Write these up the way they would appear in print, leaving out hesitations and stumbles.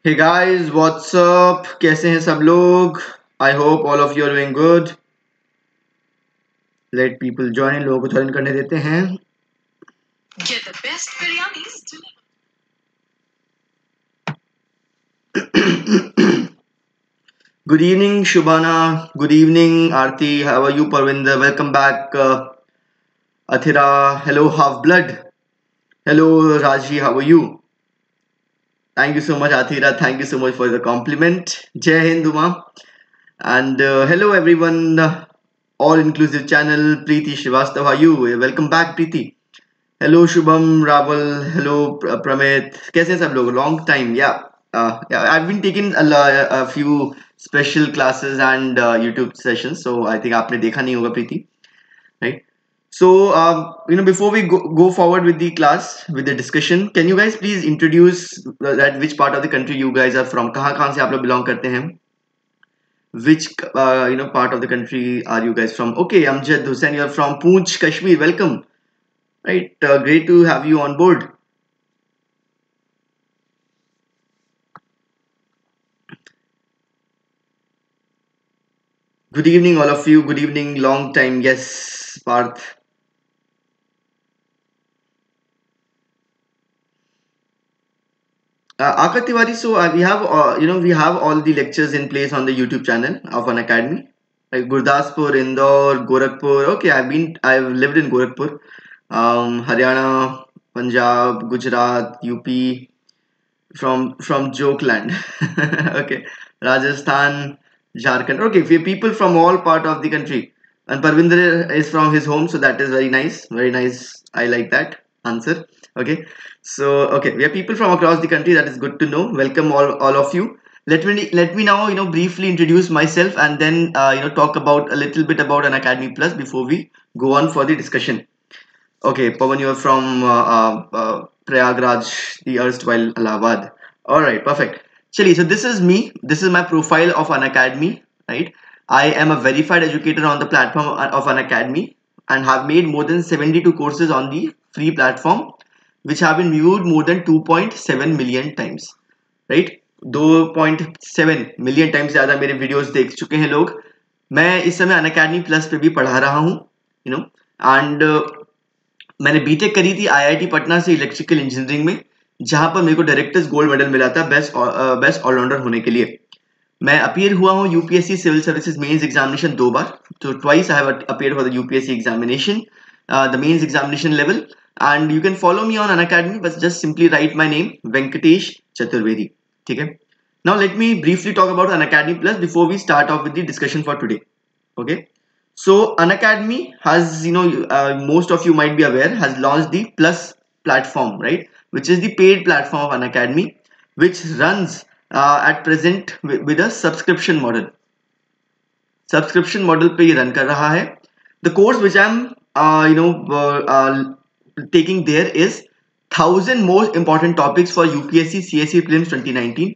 Hey guys, what's up? कैसे हैं सब लोग? I hope all of you are doing good. Let people join. लोगों को join करने देते हैं. Get the best biryanis delivered. Good evening, Shubhana. Good evening, Aarti. How are you, Parvinder? Welcome back, Athira. Hello, Half Blood. Hello, Raji. How are you? Thank you so much, Athira. Thank you so much for the compliment. Jai Hind, Uma. And hello, everyone. All-inclusive channel. Preeti Srivastava. How are you? Welcome back, Preeti. Hello Shubham Rawal hello Pramit कैसे हैं सब लोग long time yeah I have been taking a few special classes and YouTube sessions so I think आपने देखा नहीं होगा Preeti right so before we go forward with the class with the discussion can you guys please introduce that which part of the country you guys are from कहाँ से आप लोग belong करते हैं which part of the country are you guys from okay Amjad Hussain you are from Poonch Kashmir welcome right great to have you on board good evening all of you good evening long time yes Parth Akash Tiwari so we have all the lectures in place on the YouTube channel of Unacademy like Gurdaspur Indore Gorakhpur okay I've lived in Gorakhpur Haryana Punjab Gujarat UP from Jokeland. Okay, Rajasthan, Jharkhand. Okay, we are people from all part of the country. And Parvinder is from his home, so that is very nice. Very nice. I like that answer. Okay, so okay, we are people from across the country. That is good to know. Welcome all of you. Let me now briefly introduce myself and then talk about a little bit about Unacademy Plus before we go on for the discussion. Okay, Pawan, you're from Prayagraj, the erstwhile Allahabad. All right, perfect. Chali, so this is me. This is my profile of Unacademy, right? I am a verified educator on the platform of Unacademy and have made more than 72 courses on the free platform, which have been viewed more than 2.7 million times, right? 2.7 million times ज़्यादा मेरे videos देख चुके हैं लोग. मैं इस समय Unacademy Plus पे भी पढ़ा रहा हूँ, and मैंने बीटेक करी थी आईआईटी पटना से इलेक्ट्रिकल इंजीनियरिंग में जहां पर मेरे को डायरेक्टर्स गोल्ड मेडल मिला था बेस्ट ऑलराउंडर होने के लिए मैं अपीयर हुआ हूं UPSC civil services mains examination 2 बार तो twice I have appeared for the UPSC examination the mains examination level and you can follow me on Unacademy बस just simply write my name Venkatesh Chaturvedi ठीक है now let me briefly talk about Unacademy plus before we start off with the discussion for today okay So Unacademy has, most of you might be aware, has launched the Plus platform, right? Which is the paid platform of Unacademy, which runs at present with a subscription model. Subscription model पे ये run कर रहा है. The course which I'm, taking there is 1000 most important topics for UPSC CSE Prelims 2019.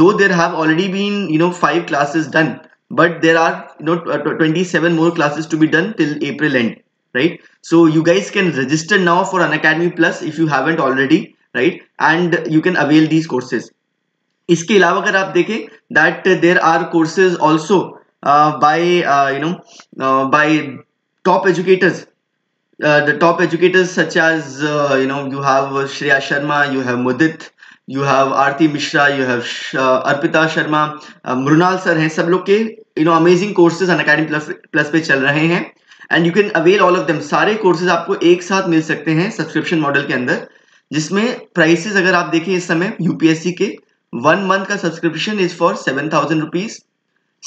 Though there have already been, 5 classes done. But there are 27 more classes to be done till April end, right? So you guys can register now for Unacademy Plus if you haven't already, right? And you can avail these courses. इसके अलावा अगर आप देखें that there are courses also by top educators. The top educators such as you have Shreya Sharma, you have Mudit, you have Aarti Mishra, you have Arpita Sharma, Mrunal sir हैं सब लोग के amazing courses Unacademy Plus पे चल रहे हैं and you can avail all of them. सारे courses आपको एक साथ मिल सकते हैं सब्सक्रिप्शन मॉडल के अंदर जिसमें प्राइसेस अगर आप देखें इस समय यूपीएससी के 1 month का subscription is for 7,000 rupees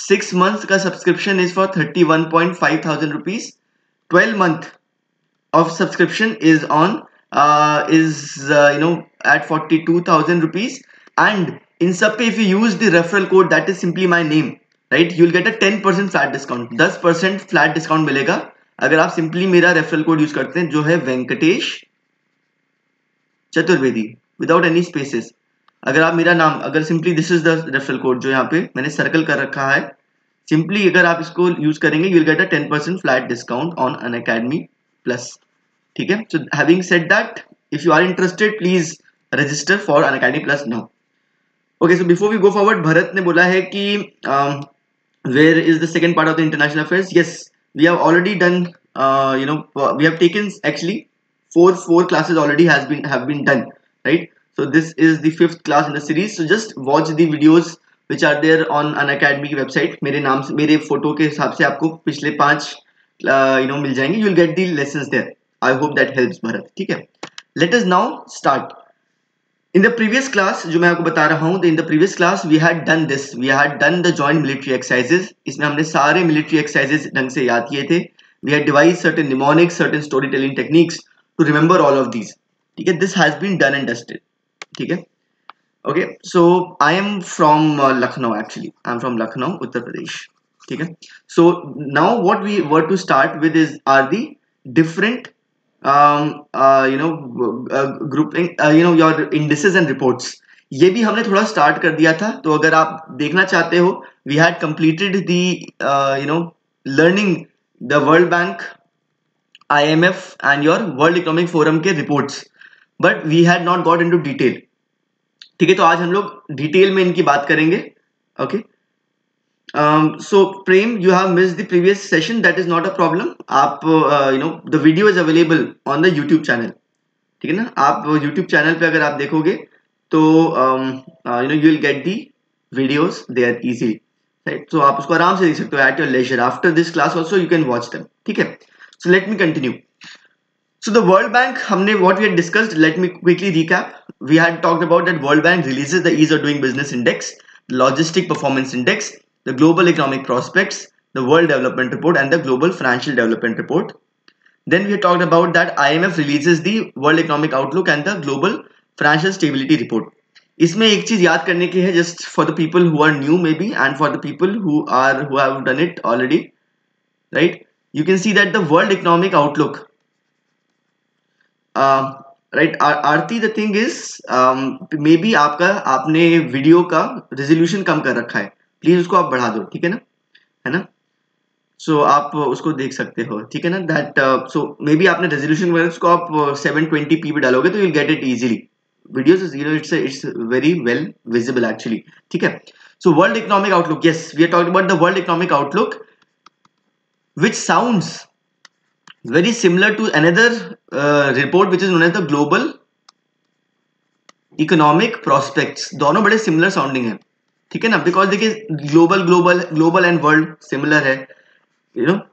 6 months का subscription is for 31.5 thousand rupees 12 month of subscription is on at 42,000 rupees and in sub if you use the referral code that is simply my name right you'll get a 10% flat discount 10% flat discount मिलेगा अगर आप simply मेरा referral code use करते हैं जो है Venkatesh Chaturvedi without any spaces अगर आप मेरा नाम अगर simply this is the referral code जो यहाँ पे मैंने circle कर रखा है simply अगर आप इसको use करेंगे you'll get a 10% flat discount on Unacademy Plus ठीक है so having said that if you are interested please register for Unacademy Plus now okay, so before we go forward, Bharat ने बोला है कि where is the second part of the international affairs? Yes, we have already done, we have taken actually four classes already have been done, right? So this is the fifth class in the series. So just watch the videos which are there on Unacademy की website. मेरे नाम से, मेरे photo के हिसाब से आपको पिछले 5 मिल जाएंगे. You will get the lessons there. I hope that helps, Bharat. ठीक है. Let us now start. In the previous class, जो मैं आपको बता रहा हूँ, in the previous class we had done this. We had done the joint military exercises. इसमें हमने सारे military exercises ढंग से याद किए थे. We had devised certain mnemonics, certain storytelling techniques to remember all of these. ठीक है, this has been done and dusted. ठीक है. Okay, so I am from Lucknow actually. I'm from Lucknow, Uttar Pradesh. ठीक है. So now what we were to start with are the different grouping, your indices and reports. ये भी हमने थोड़ा start कर दिया था, तो अगर आप देखना चाहते हो, we had completed the learning the World Bank, IMF and your World Economic Forum के reports, but we had not got into detail. ठीक है, तो आज हम लोग डिटेल में इनकी बात करेंगे. Okay. So Prem, you have missed the previous session. That is not a problem. आप the video is available on the YouTube channel. ठीक है ना, आप YouTube channel पे अगर आप देखोगे तो you will get the videos there easily, right? So आप उसको आराम से देख सकते हो at your leisure. After this class also you can watch them. ठीक है. So let me continue. So the World Bank, हमने what we had discussed. Let me quickly recap. We had talked about that World Bank releases the Ease of Doing Business Index, the Logistic Performance Index, the Global Economic Prospects, the World Development Report and the Global Financial Development Report. Then we talked about that IMF releases the World Economic Outlook and the Global Financial Stability Report. इसमें एक चीज याद करने की है, just for the people who are new maybe and for the people who have done it already, right? You can see that the World Economic Outlook, right, Aarti, the thing is maybe आपने video का resolution कम कर रखा है, please उसको आप बढ़ा दो. ठीक है ना, है ना? सो आप उसको देख सकते हो. ठीक है ना, दैट सो मे बी आपने रेजोल्यूशन में उसको आप 720p पे डालोगे तो you will get it easily. Videos it's very well visible actually. ठीक है. So world economic outlook, yes, we are talking about the world economic outlook which sounds very similar to another report which is known as the Global Economic Prospects. दोनों बड़े similar sounding है. ठीक है ना, because देखिए global and world similar है.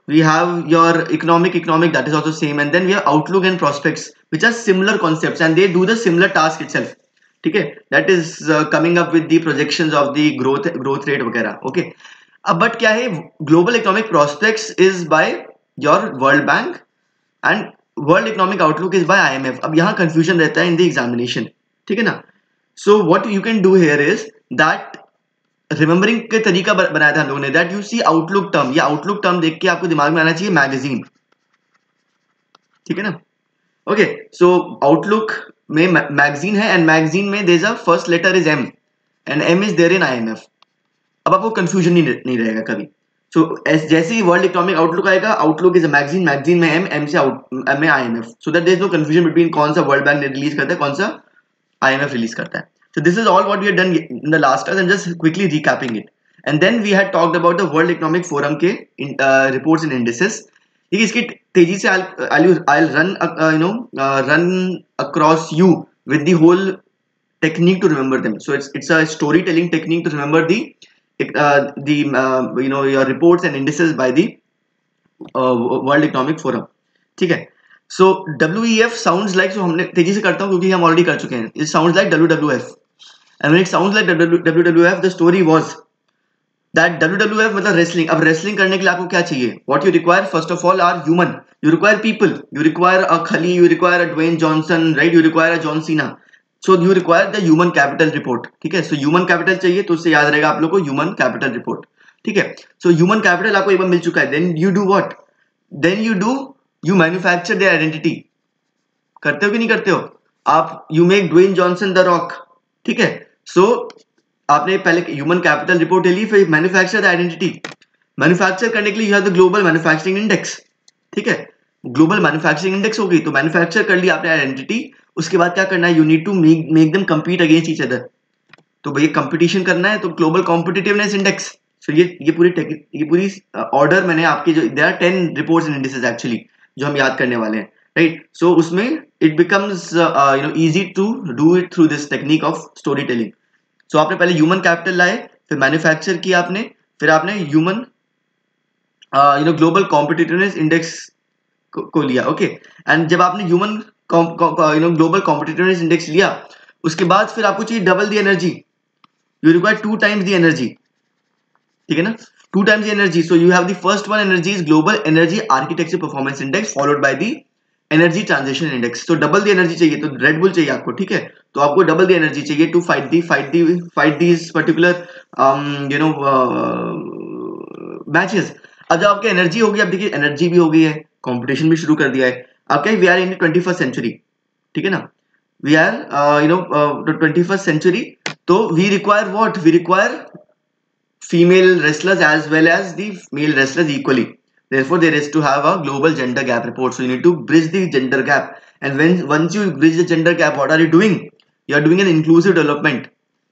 We have your economic, that is also same, and then we have outlook and prospects which are similar concepts and they do the similar task itself. ठीक है, that is coming up with the projections of the growth rate वगैरह. Okay, अब but क्या है, Global Economic Prospects is by your World Bank and World Economic Outlook is by IMF. अब यहाँ confusion रहता है in the examination. ठीक है ना. So what you can do here is that remembering के तरीका बनाया था हम लोगों ने, that you see outlook term. ये outlook term देख के आपको दिमाग में आना चाहिए मैगजीन. ठीक है ना. Okay, so outlook में मैगजीन है and मैगजीन में there's a first letter is M and M is there in IMF. अब आपको कंफ्यूजन नहीं रहेगा कभी. So जैसे ही वर्ल्ड इकोनॉमिक आउटलुक आएगा, outlook is a magazine, magazine में एम से एम में IMF, so that there is no confusion between कौन सा वर्ल्ड बैंक ने रिलीज करता है, कौन सा IMF रिलीज करता है. So this is all what we had done in the last class. I'm just quickly recapping it. And then we had talked about the World Economic Forum के reports and indices. इसकी तेजी से I'll run across you with the whole technique to remember them. So it's a storytelling technique to remember your reports and indices by the World Economic Forum. ठीक है. So WEF sounds like, so हमने तेजी से करता हूँ क्योंकि हम already कर चुके हैं. It sounds like WWF, and when it sounds like WWF, the story was that WWF मतलब wrestling. अब wrestling करने के लिए आपको क्या चाहिए? What you require first of all are human. You require people. You require a Khali. You require a Dwayne Johnson, right? You require a John Cena. So you require the human capital report. ठीक है. So human capital चाहिए, तो उससे याद रहेगा आप लोग को human capital report. ठीक है. So human capital आपको एक बार मिल चुका है. Then you do what? Then you manufacture their identity. करते हो कि नहीं करते हो? आप you make Dwayne Johnson the Rock. ठीक है. So आपने पहले ह्यूमन कैपिटल रिपोर्ट ले ली, फिर मैन्युफैक्चर द आइडेंटिटी. मैन्युफैक्चर करने के लिए you have the global manufacturing index. ठीक है. ग्लोबल मैन्युफैक्चरिंग इंडेक्स होगी तो मैन्युफैक्चर कर लिया आपने आइडेंटिटी. उसके बाद क्या करना है? You need to make them compete against each other. तो भैया कंपटीशन करना है तो ग्लोबल कॉम्पिटिटिवनेस इंडेक्स. सो ये पूरी ऑर्डर मैंने आपके जो there are 10 reports in indices actually जो हम याद करने वाले हैं, राइट. सो उसमें it becomes easy to do it through this technique of story telling. सो आपने पहले ह्यूमन कैपिटल लाए, फिर मैन्युफैक्चर किया आपने, फिर आपने ह्यूमन ग्लोबल कॉम्पिटिटिवनेस इंडेक्स को लिया. ओके. एंड जब आपने ह्यूमन ग्लोबल कॉम्पिटिटिवनेस इंडेक्स लिया, उसके बाद फिर आपको चाहिए double the energy. You require 2 times the energy. ठीक है ना, 2 times the energy. So you have the first one energy is global energy architecture performance index followed by the energy transition index. तो डबल द एनर्जी चाहिए, तो red bull चाहिए आपको. ठीक है, तो आपको डबल द एनर्जी चाहिए to fight these particular matches. अब जब आपकी एनर्जी होगी, अब देखिए एनर्जी भी हो गई है, कंपटीशन भी शुरू कर दिया है. अब क्या, we are in 21st century. ठीक है ना, वी आर 21st सेंचुरी. तो we require what, we require female wrestlers as well as the male wrestlers equally. Therefore, there is to have a global gender gap report. So you need to bridge the gender gap. And once you bridge the gender gap, what are you doing? You are doing an inclusive development.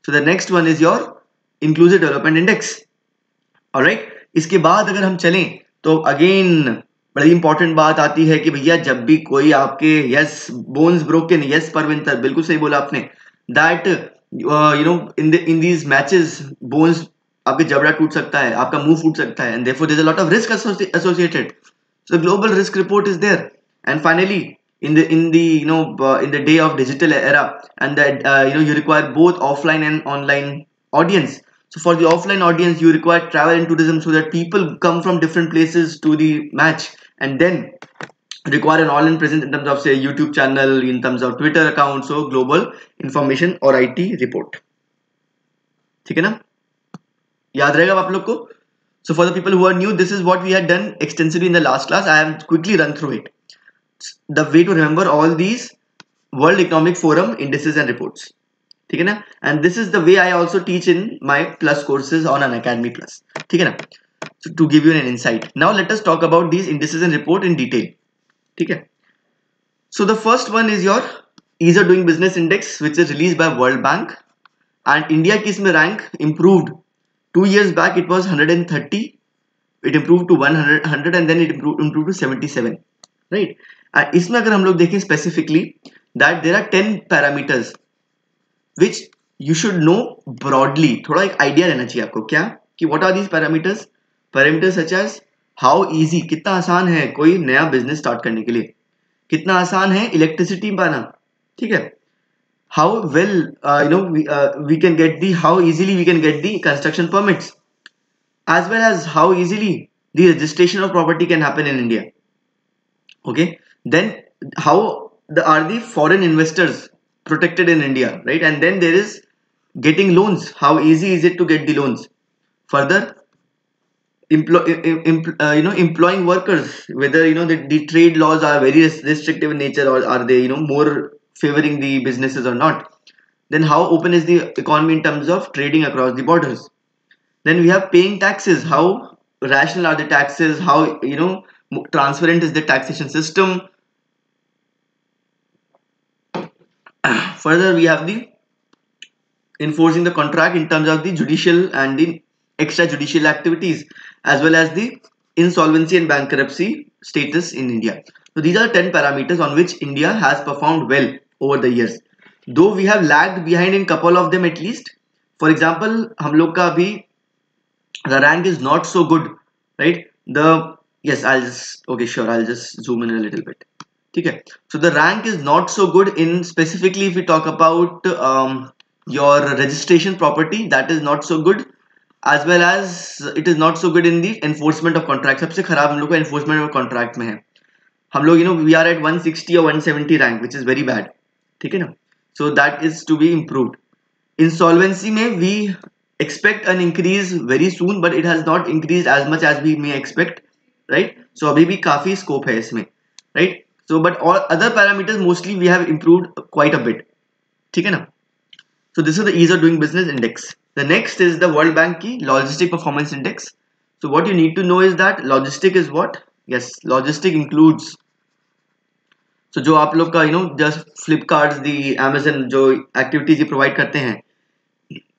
So the next one is your inclusive development index. All right. इसके बाद अगर हम चलें तो again बड़ी important बात आती है कि भैया जब भी कोई आपके यस बोन्स ब्रोकन, यस परविंतर, बिल्कुल सही बोला आपने, that in these matches bones, आपके जबड़ा टूट सकता है, आपका मुंह फूट सकता है, and therefore there is a lot of risk associated. So global risk report is there. And finally in the day of digital era, and that you require both offline and online audience. So for the offline audience, you require travel and tourism so that people come from different places to the match, and then require an online presence in terms of say YouTube channel, in terms of Twitter account. So global information or IT report. ठीक है ना, याद रहेगा आप लोग को. So for the people who are new, this is what we had done extensively in the last class. I have quickly run through it. The way to remember all these World Economic Forum indices and reports. ठीक है ना, and this is the way I also teach in my plus courses on Unacademy Plus. ठीक है ना, so to give you an insight. Now let us talk about these indices and report in detail. ठीक है. So the first one is your Ease of Doing Business Index, which is released by World Bank, and India की इसमें rank improved. 2 years back it was 130, it improved to 100 and then it improved to 77, right. इसमें अगर हम लोग देखें specifically that there are 10 parameters which you should know broadly. थोड़ा एक idea रहना चाहिए आपको, क्या कि what are these parameters. Parameters such as how easy, कितना आसान है कोई नया business start करने के लिए, कितना आसान है electricity पाना. ठीक है, how well we can get the, how easily we can get the construction permits, as well as how easily the registration of property can happen in India. Okay, then how are the foreign investors protected in India, right? And then there is getting loans, how easy is it to get the loans. Further, employing workers, whether the trade laws are very restrictive in nature, or are they more favoring the businesses or not. Then how open is the economy in terms of trading across the borders. Then we have paying taxes, how rational are the taxes, how transparent is the taxation system. Further, we have the enforcing the contract in terms of the judicial and the extrajudicial activities, as well as the insolvency and bankruptcy status in India. So these are 10 parameters on which India has performed well over the years, though we have lagged behind in couple of them at least. For example, हम लोग का अभी the rank is not so good, right? I'll just zoom in a little bit. Okay, so the rank is not so good in, specifically if we talk about your registration property, that is not so good, as well as it is not so good in the enforcement of contract. सबसे खराब हम लोग को enforcement of contract में है. हम लोग we are at 160 or 170 rank, which is very bad. ठीक है ना, so that is to be improved. Insolvency में we expect an increase very soon, but it has not increased as much as we may expect, right? So अभी भी काफी scope है इसमें, right? So but all other parameters mostly we have improved quite a bit. ठीक है ना, so this is the ease of doing business index. The next is the World Bank की logistic performance index. So what you need to know is that logistic is what? Yes, logistic includes, so जो आप लोग का just Flipkart, the Amazon जो activities ये provide करते हैं,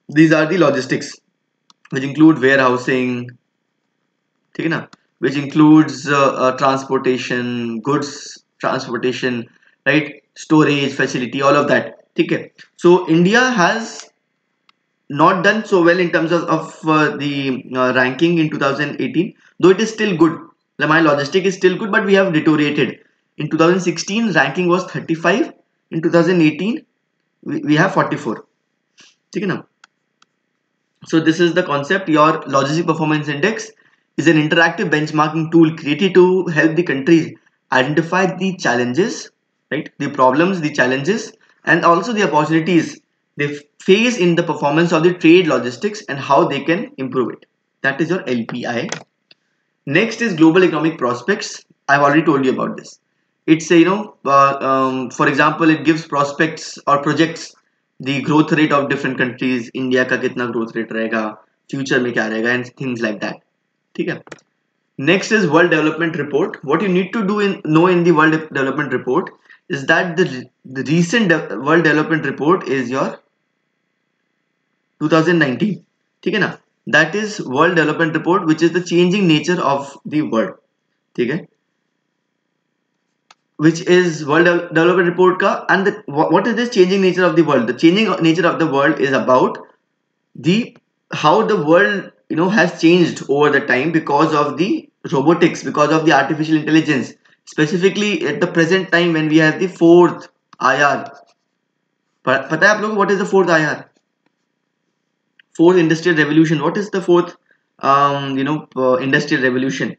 These are the logistics, which include warehousing, ठीक है ना, which includes transportation, goods transportation, right, storage facility, all of that, ठीक है. So India has not done so well in terms of the ranking in 2018, though it is still good. My logistic is still good, but we have deteriorated. In 2016, ranking was 35. In 2018, we have 44. ठीक है ना? So this is the concept. Your logistic performance index is an interactive benchmarking tool created to help the countries identify the challenges, right? The problems, the challenges, and also the opportunities they face in the performance of the trade logistics and how they can improve it. That is your LPI. Next is global economic prospects. I've already told you about this. It's a, for example, it gives prospects or projects the growth rate of different countries. India का कितना growth rate रहेगा, future में क्या रहेगा, and things like that. ठीक है. Next is World Development Report. What you need to know in the World Development Report is that the recent World Development Report is your 2019. ठीक है ना? That is World Development Report, which is the changing nature of the world. ठीक है? Which is World Development Report ka, and what is this changing nature of the world? The changing nature of the world is about the how the world has changed over the time because of the robotics, because of the artificial intelligence, specifically at the present time when we have the fourth IR. पता है आप लोगों को what is the fourth IR? Fourth industrial revolution. What is the fourth industrial revolution?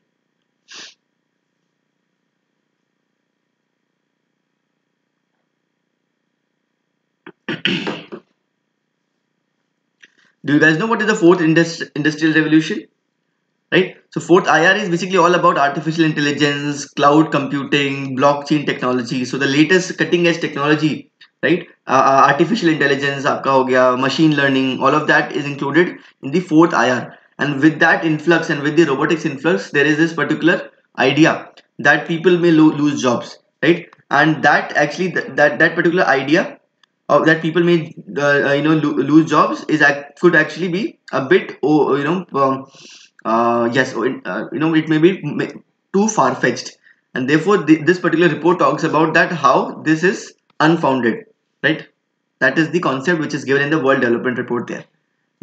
Do you guys know what is the fourth industrial revolution? Right? So fourth IR is basically all about artificial intelligence, cloud computing, blockchain technology. So the latest cutting edge technology, right? Artificial intelligence, आपका हो गया, machine learning, all of that is included in the fourth IR. And with that influx and with the robotics influx, there is this particular idea that people may lose jobs, right? And that actually that particular idea of that people may lose jobs could actually be a bit yes, it may be too far-fetched, and therefore this particular report talks about that how this is unfounded, right? That is the concept which is given in the World Development Report there.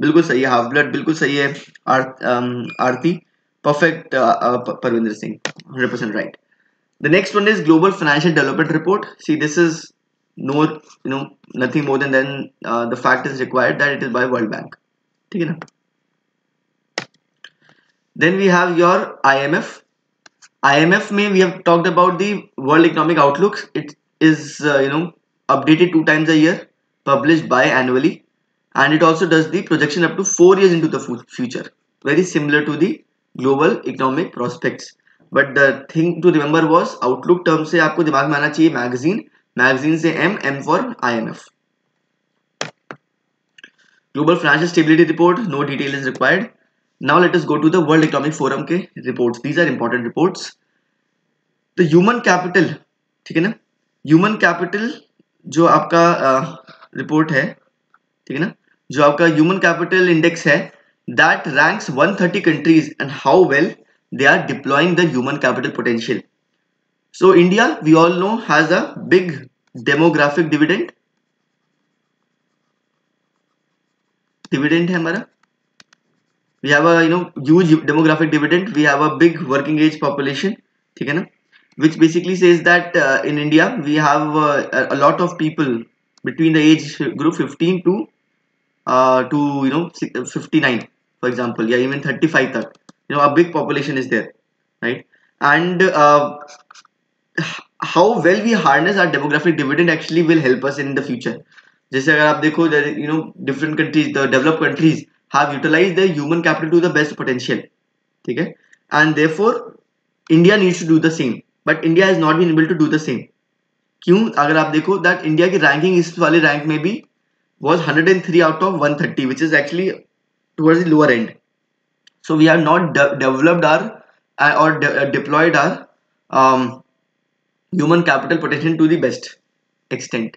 बिल्कुल सही है, half blood बिल्कुल सही है, आरती perfect, Parvinder Singh 100% right. The next one is Global Financial Development Report. See, this is nothing more than the fact is required that it is by World Bank. ठीक है ना? Then we have your IMF. IMF में we have talked about the World Economic Outlook. It is updated 2 times a year, published biannually, and it also does the projection up to 4 years into the future. Very similar to the Global Economic Prospects. But the thing to remember was Outlook term से आपको दिमाग में आना चाहिए magazine. Magazine से M for IMF. Global Financial Stability Report, no detail is required. Now let us go to the World Economic Forum के reports. These are important reports. The human capital, ठीक है ना? Human capital जो आपका report है, ठीक है ना? जो आपका human capital index है, that ranks 130 countries and how well they are deploying the human capital potential. So India, we all know, has a big demographic dividend. Dividend है हमारा. We have a huge demographic dividend. We have a big working age population, ठीक है ना? Which basically says that in India we have a lot of people between the age group 15 to 59, for example, yeah, even 35 tak. A big population is there, right? And how well we harness our demographic dividend actually will help us in the future. जैसे अगर आप देखो, different countries, the developed countries have utilized their human capital to the best potential, ठीक है? And therefore India needs to do the same, but India has not been able to do the same. क्यों? अगर आप देखो that India की ranking इस वाले rank में भी was 103 out of 130, which is actually towards the lower end. So we have not developed our or deployed our human capital potential to the best extent.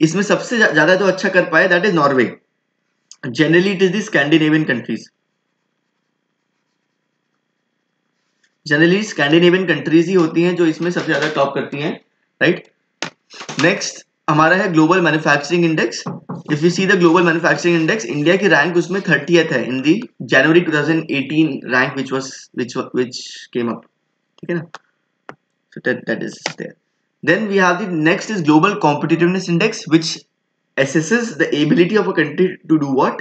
इसमें सबसे ज़्यादा जो अच्छा कर पाए that is Norway. Generally it is the Scandinavian countries. Generally Scandinavian countries ही होती हैं जो इसमें सबसे ज्यादा टॉप करती हैं, राइट. नेक्स्ट हमारा है global manufacturing index. If you see the global manufacturing index, India की रैंक उसमें 30th है इन दी जनवरी 2018 रैंक which came up. ठीक है ना. So that is there. Then we have the next is global competitiveness index, which assesses the ability of a country to do what?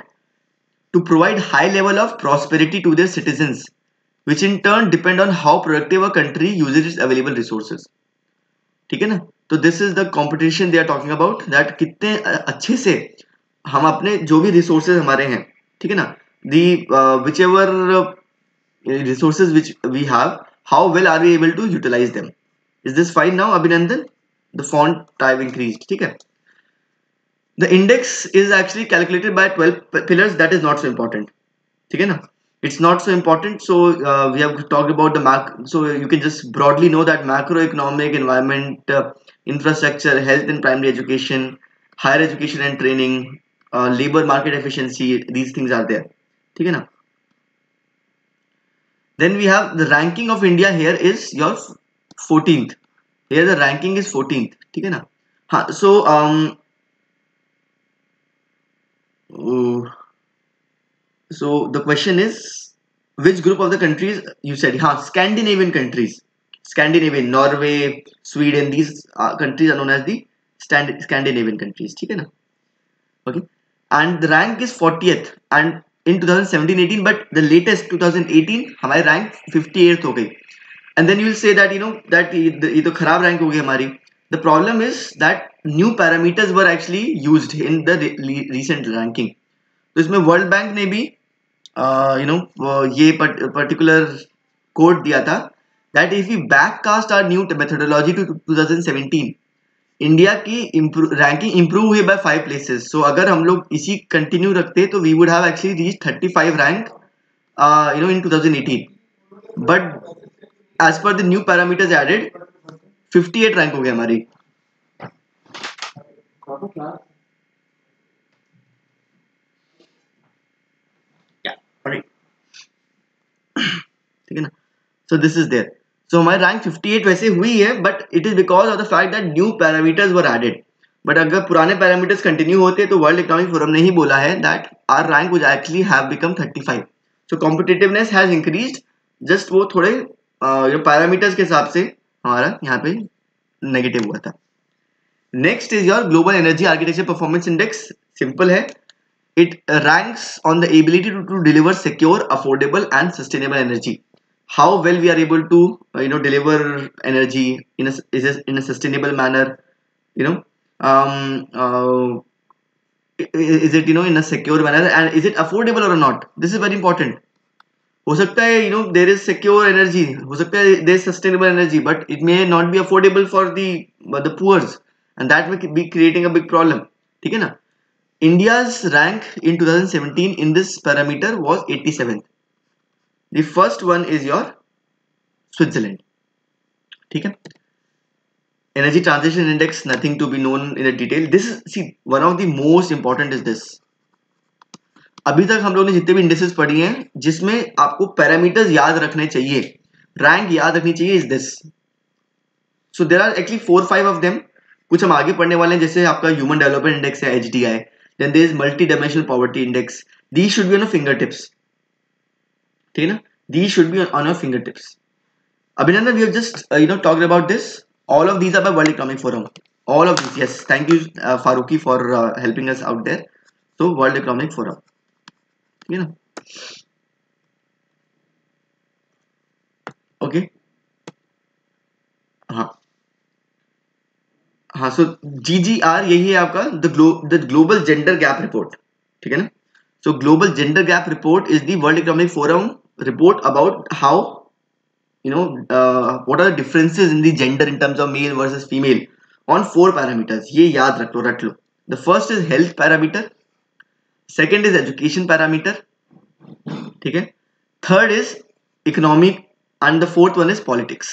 To provide high level of prosperity to their citizens, which in turn depend on how productive a country uses its available resources. ठीक है ना. तो this is the competition they are talking about, that कितने अच्छे से हम अपने जो भी रिसोर्सेज हमारे हैं, ठीक है ना, the whichever resources which we have, how well are we able to utilize them. Is this fine now, Abhinandan? The font type increased. ठीक है. The index is actually calculated by 12 pillars. That is not so important. ठीक है ना. It's not so important. So we have talked about the so you can just broadly know that macroeconomic environment, infrastructure, health and primary education, higher education and training, labor market efficiency, these things are there. ठीक है ना. Then we have the ranking of India. Here is your 14th. Here the ranking is 14th. ठीक है ना. हाँ. So so the question is, which group of the countries you said? हाँ, Scandinavian countries. Scandinavian, Norway, Sweden. These countries are known as the Scandinavian countries. ठीक है ना. Okay. And the rank is 40th. And in 2017-18, but the latest 2018 हमारी rank 58th हो गई. And then you will say that that ये तो खराब rank हो गई हमारी. The problem is that new parameters were actually used in the recent ranking. तो इसमें वर्ल्ड बैंक ने भी ये पर्टिकुलर कोड दिया था that if we backcast our new methodology to 2017, India की रैंकिंग इंप्रूव हुई बाय 5 places. सो अगर हम लोग इसी कंटिन्यू रखते तो we would have actually reach 35 rank in 2018, but as per the new parameters added 58 rank हो गया हमारी. ठीक है ना. So this is there. So हमारी रैंक 58 वैसे हुई है, but it is because of the fact that new parameters were added. But अगर पुराने पैरामीटर्स कंटिन्यू होते तो वर्ल्ड इकोनॉमिक फोरम ने ही बोला है that our rank would actually have become 35. So competitiveness has increased, just वो थोड़े पैरामीटर्स के हिसाब से हमारा यहाँ पे नेगेटिव हुआ था. Next is your global energy architecture performance index. Simple है. It ranks on the ability to deliver secure, affordable and sustainable energy. How well we are able to deliver energy in a sustainable manner, is it in a secure manner, and is it affordable or not. This is very important. हो सकता है there is secure energy, हो सकता है there is sustainable energy, but it may not be affordable for the poor, and that may be creating a big problem. ठीक है ना. India's rank in 2017 in this parameter was 87th. The first one is your Switzerland. ठीक है. Energy transition index, nothing to be known in the detail. This is, see, one of the most important is this. अभी तक हम लोग ने जितने भी indexes पढ़ी हैं जिसमें आपको पैरामीटर्स याद रखने चाहिए, रैंक याद रखनी चाहिए, is this. So there are actually 4-5 of them. कुछ हम आगे पढ़ने वाले हैं, जैसे आपका ह्यूमन डेवलपमेंट इंडेक्स है, HDI. Then there is multidimensional poverty index. These should be on your fingertips. ठीक है ना. These should be on your fingertips. Abhinandan, we have just talked about this. All of these are by World Economic Forum. All of these, yes. Thank you, Faruqi, for helping us out there. So World Economic Forum. ठीक है ना. Okay. हाँ. हाँ. सो GGR यही है आपका the global gender gap report. ठीक है ना. सो global gender gap report is the world economic forum report about how what are the differences in the gender in terms of male versus female on 4 parameters. ये याद रख लो. The first is health parameter, second is education parameter, ठीक है. Third is economic, and the fourth one is politics.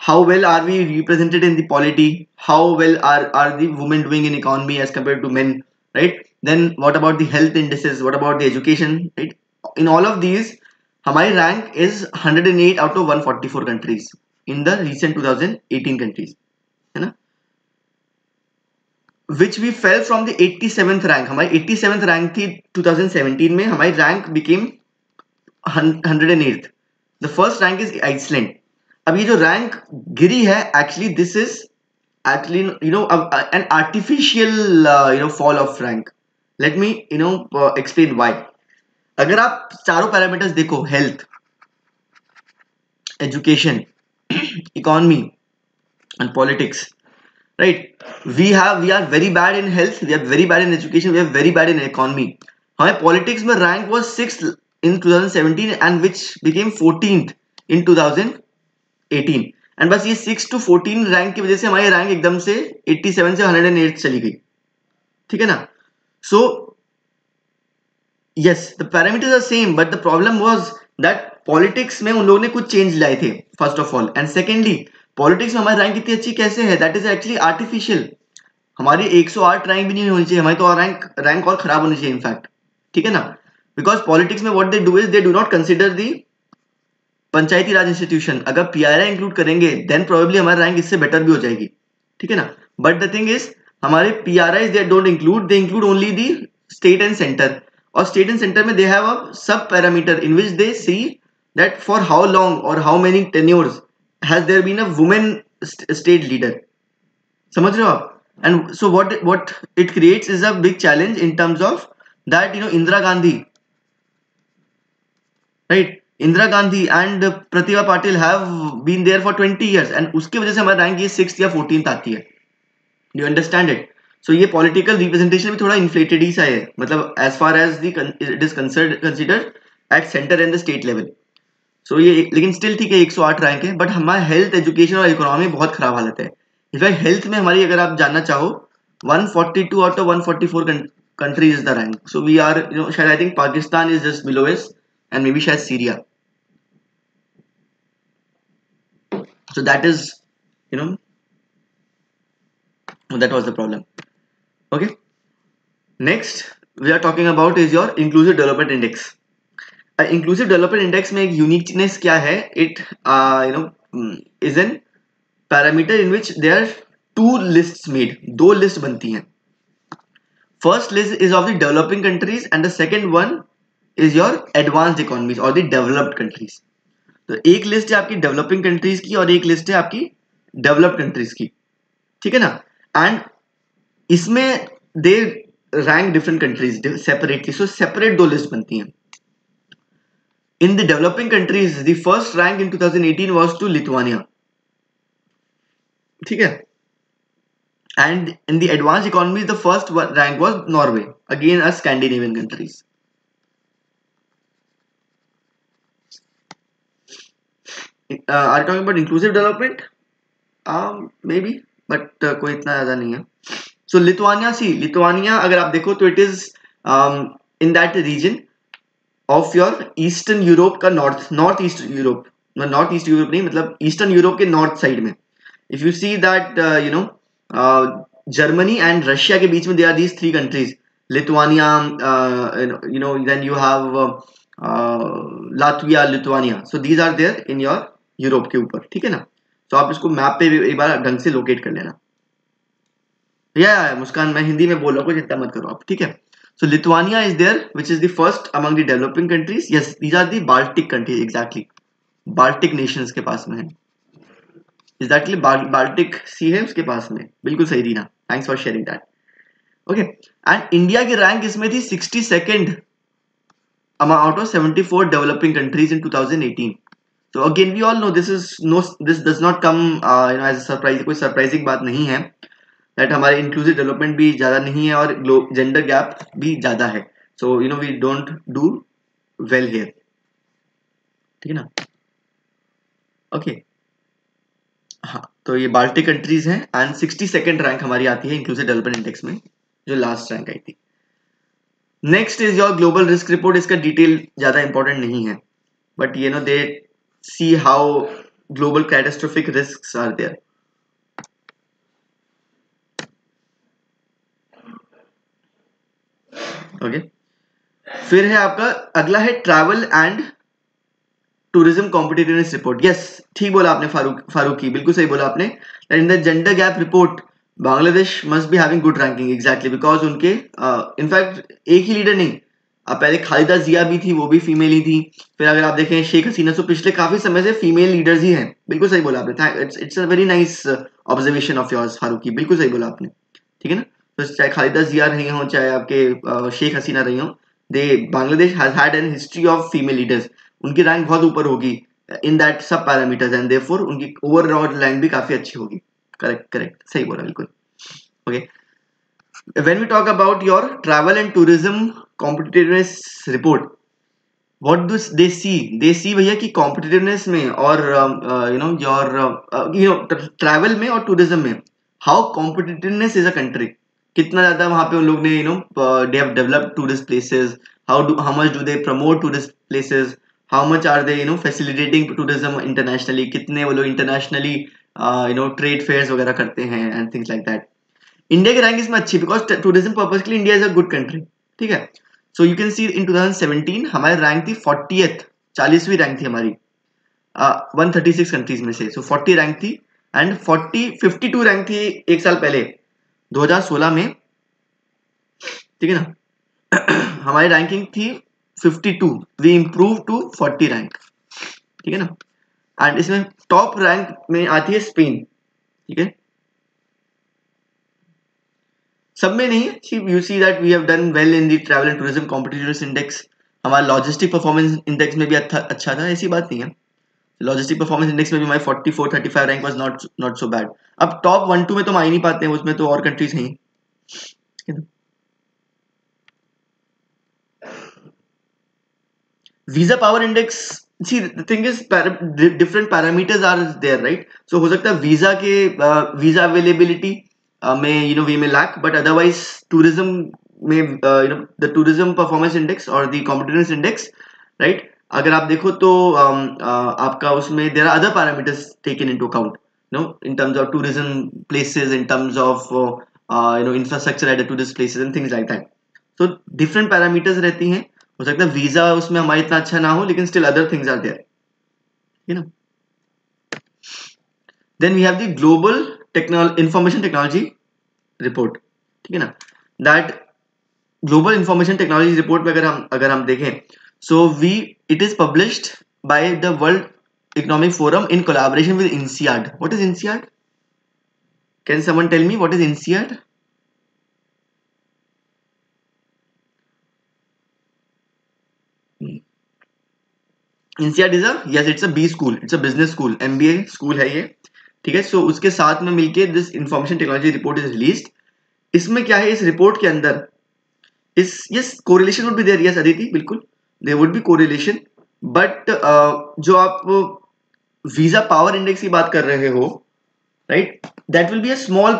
How well are we represented in the polity? How well are the women doing in economy as compared to men, right? Then what about the health indices, what about the education, right? In all of these हमारी rank is 108 out of 144 countries in the recent 2018 countries, है ना? Which we fell from the 87th rank. हमारी 87th rank थी 2017 में, हमारी rank became 108th. The first rank is Iceland. अब ये जो rank गिरी है, actually this is actually an artificial fall of rank. Let me explain why. अगर आप चारों पैरामीटर्स देखो, health, education, economy and politics, right? We are very bad in health, we are very bad in education, we are very bad in economy. हमारे politics में rank was 6th in 2017 and which became 14th in 2018. And बस ये 6 to 14 rank की वजह से हमारी rank एकदम से 87 से 108 चली गई, ठीक है ना? So yes, the parameters are same, but the problem was that politics में उन लोगों ने कुछ चेंज लाए थे, first of all, and secondly politics में हमारी रैंक इतनी अच्छी कैसे है? That is actually artificial. हमारी 108 रैंक भी नहीं होनी चाहिए, हमारी तो रैंक और खराब होनी चाहिए इनफैक्ट, ठीक है ना? बिकॉज पॉलिटिक्स में what they do is they do not consider the Panchayati Raj institution. अगर पीआरआई इंक्लूड करेंगे देन प्रोबेबली हमारी रैंक इससे बेटर भी हो जाएगी, ठीक है ना? बट द थिंग इज हमारे PRI they don't include, they include only the state and centre. और स्टेट एंड सेंटर में दे हैव अ सब parameter in which they see that for how long और how many tenures has there been a women state leader. समझ रहे हो आप? And so what it creates is a big challenge in terms of that Indira Gandhi, right? Indira Gandhi and Pratibha Patil have been there for 20 years and उसकी वजह से हमारा rank ये 6th या 14th आती है. You understand it? सो ये पॉलिटिकल रिप्रेजेंटेशन भी थोड़ा इन्फ्लेटेड ही सा है, मतलब as far as it is considered at centre and the state level. So ये लेकिन स्टिल ठीक है, 108 रैंक है, बट हमारा हेल्थ, एजुकेशन और इकोनॉमी बहुत खराब हालत है. इनफैक्ट हेल्थ में हमारी, अगर आप जानना चाहो, 142 out of 144 countries is the rank. So we are शायद I think Pakistan is just below us and maybe शायद Syria. So that is, that was the problem. Okay, next we are talking about is your inclusive development index. Inclusive development index में एक uniqueness क्या है? It is an parameter in which there are two lists made. दो list बनती हैं. First list is of the developing countries and the second one is your advanced economies or the developed countries. तो एक list है आपकी developing countries की और एक लिस्ट है आपकी डेवलप्ड कंट्रीज की, ठीक है ना? एंड इसमें they rank different countries separately, so separate दो लिस्ट बनती हैं. In the developing countries the first rank in 2018 was to Lithuania, ठीक है? And in the advanced economies the first rank was Norway, again a Scandinavian countries. Are you talking about inclusive development? Maybe, but कोई इतना ज्यादा नहीं है. So Lithuania अगर आप देखो तो it is in that region of your Eastern Europe का North East Europe, North East Europe नहीं, मतलब Eastern Europe के North side में. If you see that Germany and Russia के बीच में there are these three countries, Lithuania, then you have Latvia, Lithuania. So these are there in your Europe के ऊपर, ठीक है ना? तो आप इसको मैप पे एक बार ढंग से लोकेट कर लेना. मुस्कान, मैं हिंदी में बोल रहा हूँ, चिंता मत करो आप, ठीक है? So Lithuania is there which is the first among the developing countries. Yes, these are the Baltic countries. Exactly, Baltic nations के पास में है. एग्जैक्टली, बाल्टिक सी है उसके पास में. बिल्कुल सही Deena, thanks for sharing that. Okay, and India की रैंक इसमें थी 62nd out of 74 developing countries in 2018. So again we all know this does not come as a surprise. कोई सरप्राइजिंग बात नहीं है that हमारे इंक्लूसिव डेवलपमेंट भी ज़्यादा नहीं है और जेंडर गैप भी ज़्यादा है. So we don't do well here, ठीक है ना? ओके, हाँ, तो ये बाल्टिक कंट्रीज हैं एंड 62nd रैंक हमारी आती है इंक्लूसिव डेवलपमेंट इंडेक्स में, जो लास्ट रैंक आई थी. Next is your global risk report. इसका डिटेल ज़्यादा इंपॉर्टेंट नहीं है, but they see how global catastrophic risks are there. Okay, फिर है आपका अगला है travel and tourism competitiveness report. Yes, ठीक बोला आपने फारूकी, बिल्कुल सही बोला आपने. In the gender gap report Bangladesh must be having good ranking. Exactly, because उनके इनफैक्ट एक ही लीडर नहीं, अब पहले खालिदा जिया भी थी, वो भी फीमेल ही थी. फिर अगर आप देखें शेख हसीना, तो पिछले काफी समय से फीमेल लीडर्स ही हैं. बिल्कुल सही बोला आपने. It's a very nice observation of yours Farooqui, बिल्कुल सही बोला आपने. ठीक है ना. तो चाहे खालिदा जिया रही हो, चाहे आपके शेख हसीना रही हो, they Bangladesh has had an history of female leaders. उनकी रैंक बहुत ऊपर होगी इन दैट सब पैरामीटर्स, एंड देयरफॉर उनकी ओवरऑल रैंक भी काफी अच्छी होगी. करेक्ट करेक्ट, सही बोला बिल्कुल. Okay, when we talk about your travel and tourism competitiveness report, what do they see भैया कि competitiveness में और travel में और tourism में how competitiveness is a country, कितना ज्यादा वहां पे उन लोग ने they have developed tourist places, how much do they promote tourist places, how much are they facilitating tourism internationally, कितने वो लोग internationally trade fairs वगैरह करते हैं and things like that. India की रैंक इसमें अच्छी, बिकॉज टूरिज्म पर्पज के लिए India is a good country. ठीक है. सो यू कैन सी इन 2017 हमारी रैंक थी 40th, 40वीं रैंक थी हमारी 136 कंट्रीज में से. सो 40 रैंक थी, एंड 52 रैंक थी एक साल पहले 2016 में. ठीक है ना. हमारी रैंकिंग थी 52, वी इम्प्रूव टू 40 रैंक. ठीक है ना. एंड इसमें टॉप रैंक में आती है स्पेन. ठीक है, सब में नहीं है. You see that we have done well in the travel and tourism competitiveness index. हमारा लॉजिस्टिक परफॉर्मेंस इंडेक्स में भी अच्छा था, ऐसी बात नहीं है. लॉजिस्टिक परफॉर्मेंस इंडेक्स में भी हमारी 44-35 rank was not so bad. अब टॉप 1-2 में तो हम आ ही नहीं पाते हैं, उसमें तो और कंट्रीज हैं. Visa power index, see the thing is different parameters are there, right. So हो सकता है वीजा के वीजा अवेलेबिलिटी में वी में लैक, बट अदरवाइज टूरिज्म में द टूरिज्म परफॉर्मेंस इंडेक्स और द कॉम्पिटिटिवनेस इंडेक्स, राइट. अगर आप देखो तो आपका उसमें there are other parameters taken into account, in terms of tourism places, in terms of infrastructure at the tourist places and things like that. So different parameters रहती हैं. हो सकता है वीजा उसमें हमारा इतना अच्छा ना हो, लेकिन still other things are there, you know. Then we have the global information technology report. ठीक है ना. That global information technology report में अगर हम देखें, so it is published by the world economic forum in collaboration with INSEAD. What is INSEAD? Can someone tell me what is INSEAD? INSEAD is it's a B school. It's a business school. MBA school है ये. ठीक है. So उसके साथ में मिलके this information technology report is released. इसमें क्या है, इस रिपोर्ट के अंदर yes correlation would be there. Yes Aditi, बिल्कुल there would be correlation. But जो आप वीजा पावर इंडेक्स की बात कर रहे हो, right, that will be a small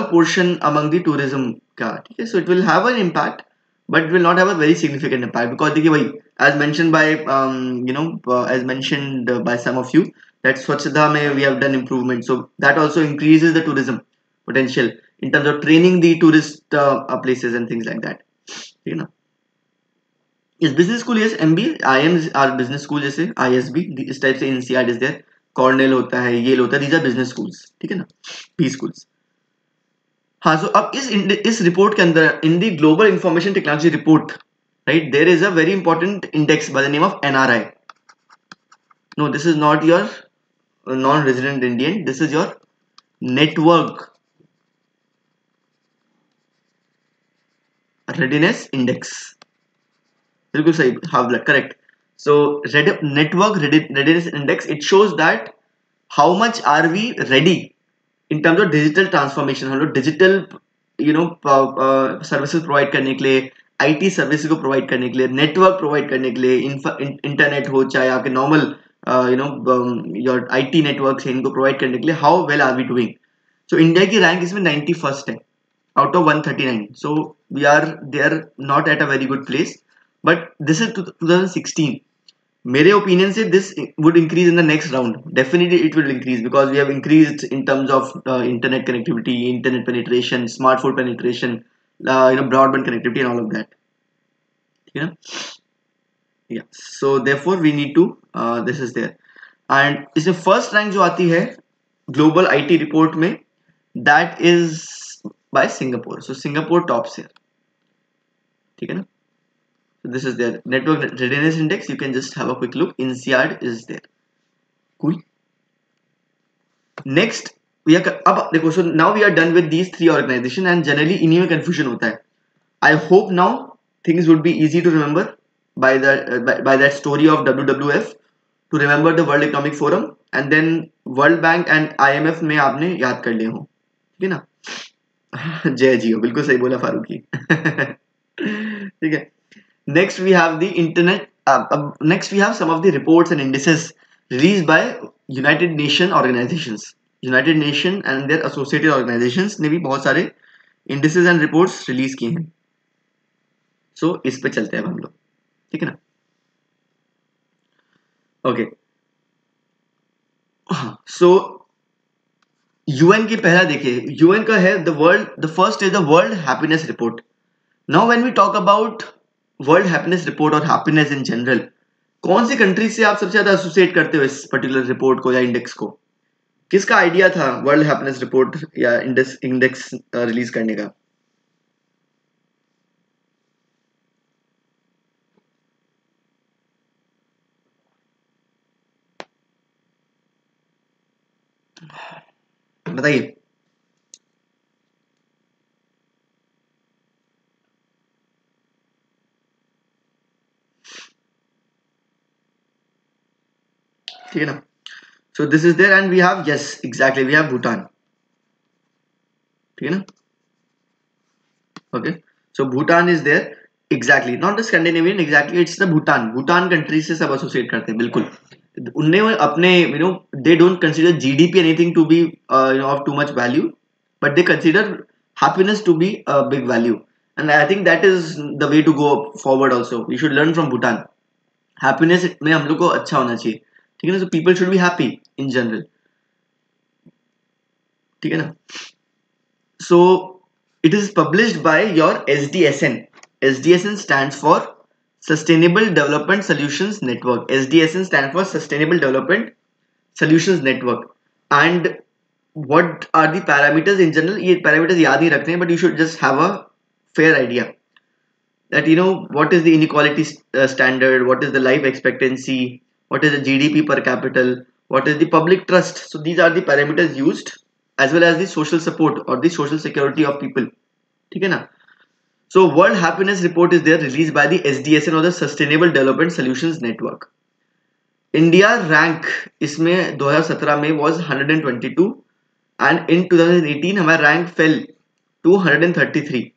portion among the tourism का. ठीक है. So it will have an impact, but it will not have a very significant impact, because देखिए भाई, as mentioned by some of you, that स्वच्छता में we have done improvement, so that also increases the tourism potential in terms of training the tourist places and things like that. ठीक है ना. Yes, business school, yes, MBA, IMs are business school, जैसे ISB इस type से. INSEAD is there, Cornell होता है, L होता है, these are business schools. ठीक है ना, B schools. हाँ, so अब इस रिपोर्ट के अंदर in the global information technology report, right, there is a very important index by the name of NRI. No, this is not your non-resident Indian, this is your network readiness index. बिल्कुल सही, हाँ, correct. So network readiness index, it shows that how much are we ready in terms of digital transformation. हम लोग digital services provide करने के लिए, IT services को provide करने के लिए, नेटवर्क प्रोवाइड करने के लिए, इंटरनेट हो चाहे आपके नॉर्मल योर आईटी नेटवर्क है, इनको प्रोवाइड करने के लिए how well are we doing. So India की रैंक इसमें 91st है out of 139. So we are there not at a very good place, but this is 2016. मेरे ओपिनियन से this would increase in the next round. Definitely it will increase, because we have increased in terms of internet connectivity, internet penetration, smartphone penetration, broadband connectivity and all of that. You know, yeah. So therefore we need to this is there, and इसमें first rank जो आती है global IT report में, that is by Singapore. So Singapore tops here. ठीक है ना? So this is their network readiness index. You can just have a quick look. INSEAD is there. Cool. Next we are अब देखो, so now we are done with these three organizations and generally इन्हीं में confusion होता है. I hope now things would be easy to remember by that story of WWF, to remember the World Economic Forum, and then World Bank and IMF में आपने याद कर लिए हो. ठीक है ना? जय जियो, बिल्कुल सही बोला फारूकी. ठीक है. Next we have the internet. Next we have some of the reports and indices released by United Nation organizations. United Nation and their associated organizations ने भी बहुत सारे indices and reports release किए हैं. So इस पे चलते हैं हम लोग. ठीक है ना? Okay. So UN की पहला देखिए, UN का है the first is the World Happiness Report. Now when we talk about World Happiness Report और happiness in general, कौन सी कंट्री से आप सबसे ज्यादा एसोसिएट करते हो इस पर्टिकुलर रिपोर्ट को या इंडेक्स को? किसका आइडिया था वर्ल्ड हैप्पीनेस रिपोर्ट या इंडेक्स रिलीज करने का? बताइए. ठीक है ना? So this is there and we have, yes, exactly, we have Bhutan. ठीक है ना? Okay, so Bhutan is there, exactly, not the Scandinavian, exactly, it's the Bhutan country से सब associate करते हैं. बिल्कुल उनने अपने they don't consider GDP anything to be of too much value, but they consider happiness to be a big value, and I think that is the way to go forward. Also we should learn from Bhutan. Happiness में हम लोग को अच्छा होना चाहिए. ठीक है ना? So people should be happy in general. ठीक है ना? So it is published by your SDSN. SDSN stands for Sustainable Development Solutions Network. SDSN stands for Sustainable Development Solutions Network. And what are the parameters in general? ये parameters याद नहीं रखने हैं, but you should just have a fair idea that what is the inequality standard, what is the life expectancy, what is the GDP per capita, what is the public trust. So these are the parameters used, as well as the social support or the social security of people. ठीक है ना? So World Happiness Report is there, released by the SDSN or the Sustainable Development Solutions Network. India rank इसमें 2017 में was 122 and in 2018 हमारा rank fell to 133.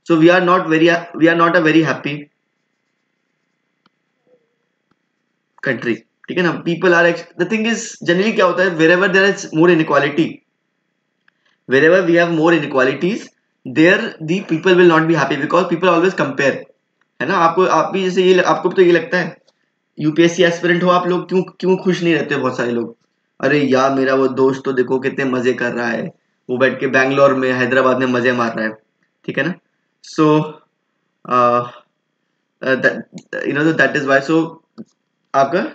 So we are not a very happy country. ठीक है ना? People are, the thing is generally क्या होता है, wherever there is more inequality, wherever we have more inequalities, there the people will not be happy because people always compare. है ना? आप भी जैसे ये आपको तो ये लगता है यूपीएससी एस्पिरेंट हो आप लोग, क्यों खुश नहीं रहते? बहुत सारे लोग, अरे यार मेरा वो दोस्त तो देखो कितने मजे कर रहा है, वो बैठ के बैंगलोर में हैदराबाद में मजे मार रहा है. ठीक है ना? So that is why. So आपका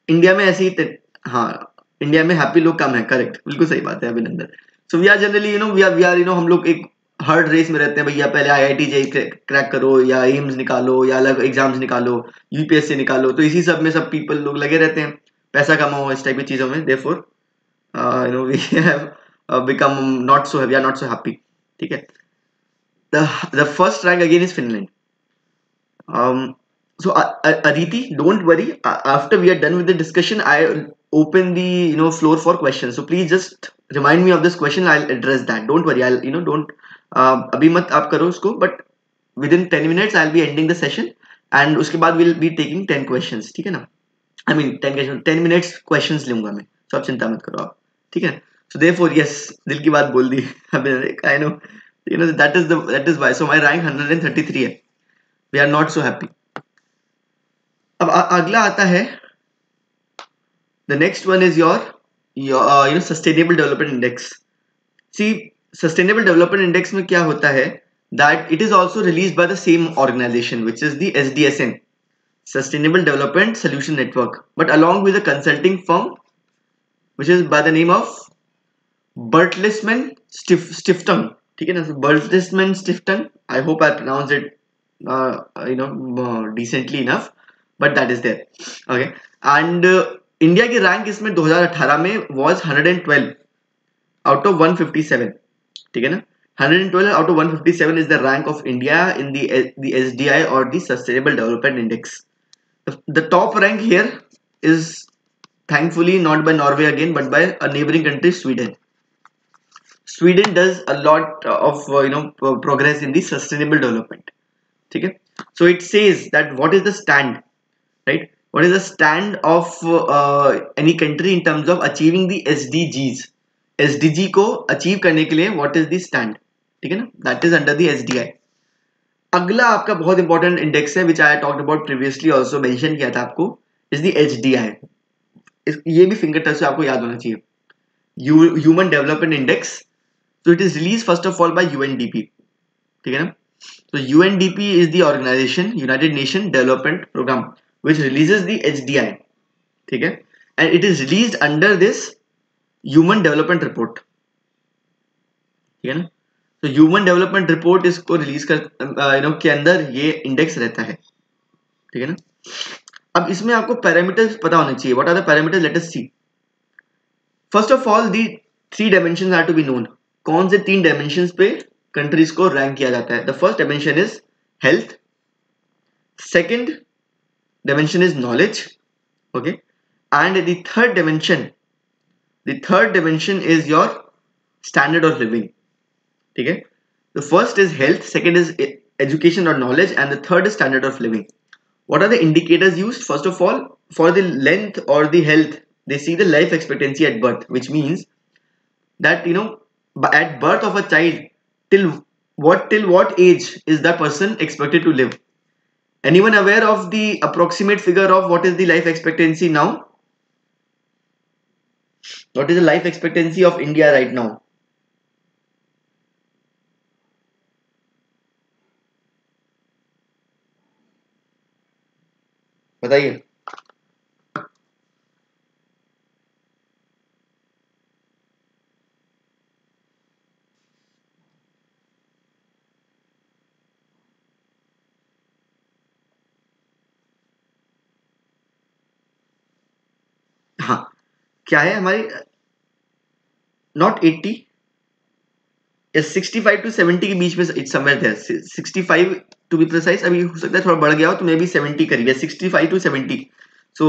इंडिया में ऐसे ही, हाँ, इंडिया में हैप्पी लोग कम है. करेक्ट, बिल्कुल सही बात है Abhinandan. So we are generally we are हम लोग एक हर्ड रेस में रहते हैं. भैया पहले आईआईटी जेई क्रैक करो, या एम्स निकालो, या अलग एग्जाम्स निकालो, यूपीएससी निकालो. तो इसी सब में सब पीपल लोग लगे रहते हैं, पैसा कमाओ, इस टाइप की चीजों में. Therefore we have become not so, we are not so happy. ठीक है. The first rank again is Finland. So Aditi, don't worry. After we are done with the discussion, I open the floor for questions. So please just remind me of this question. I'll address that. Don't worry. I'll don't अभी मत आप करो उसको. But within 10 minutes I'll be ending the session, and उसके बाद we'll be taking 10 questions. ठीक है ना? I mean 10 questions, 10 minutes questions लूँगा मैं. So आप चिंता मत करो आप. ठीक है? So therefore yes, दिल की बात बोल दी. I know. That is why. So my rank 133 है. We are not so happy. अब अगला आता है, the next one is your sustainable development index. See, sustainable development index में क्या होता है, that it is also release by the same organisation which is the SDSN, Sustainable Development Solution Network, but along with a consulting firm which is by the name of Bertelsmann Stiftung. ठीक है ना, Bertelsmann Stiftung. I hope I pronounced it decently enough, but that is there. Okay, and India की rank इसमें 2018 में was 112 out of 157. ठीक है ना, 112 out of 157 is the rank of India in the SDI or the Sustainable Development Index. The top rank here is thankfully not by Norway again, but by a neighboring country, Sweden. Sweden does a lot of progress in the sustainable development. Okay? So it says that what is the stand, right? What is the stand of any country in terms of achieving the SDGs? SDG को achieve करने के लिए what is the stand? ठीक है ना? That is under the SDI. अगला आपका बहुत इंपॉर्टेंट इंडेक्स है, which I talked about previously, also mention किया था आपको, इज द HDI. ये भी फिंगर टच से आपको याद होना चाहिए, ह्यूमन डेवलपमेंट इंडेक्स. तो it is release first of all by UNDP. ठीक है ना, तो UNDP is the organisation, united nation development programme, which releases the HDI. ठीक है, and it is released under this human development report. ठीक है ना, तो ह्यूमन डेवलपमेंट रिपोर्ट इसको रिलीज कर के अंदर ये इंडेक्स रहता है. ठीक है ना, अब इसमें आपको पैरामीटर्स पता होने चाहिए. What are the parameters, let us see. First of all the 3 dimensions are to be known. कौन से 3 डायमेंशंस पे कंट्रीज को रैंक किया जाता है? The first dimension is health, second dimension is knowledge, okay, and the third dimension is your standard of living. ठीक है, the first is health, second is education or knowledge, and the third is standard of living. What are the indicators used? First of all, for the length or the health, they see the life expectancy at birth, which means that at birth of a child, till what age is that person expected to live? Anyone aware of the approximate figure of what is the life expectancy now? What is the life expectancy of India right now? बताइए. हाँ, क्या है हमारी, not 80, 65 to 70 के बीच में, it's somewhere there. 65 to be precise. अभी हो सकता है थोड़ा बढ़ गया हो, तो मे बी 70 करीब है, 65 to 70. सो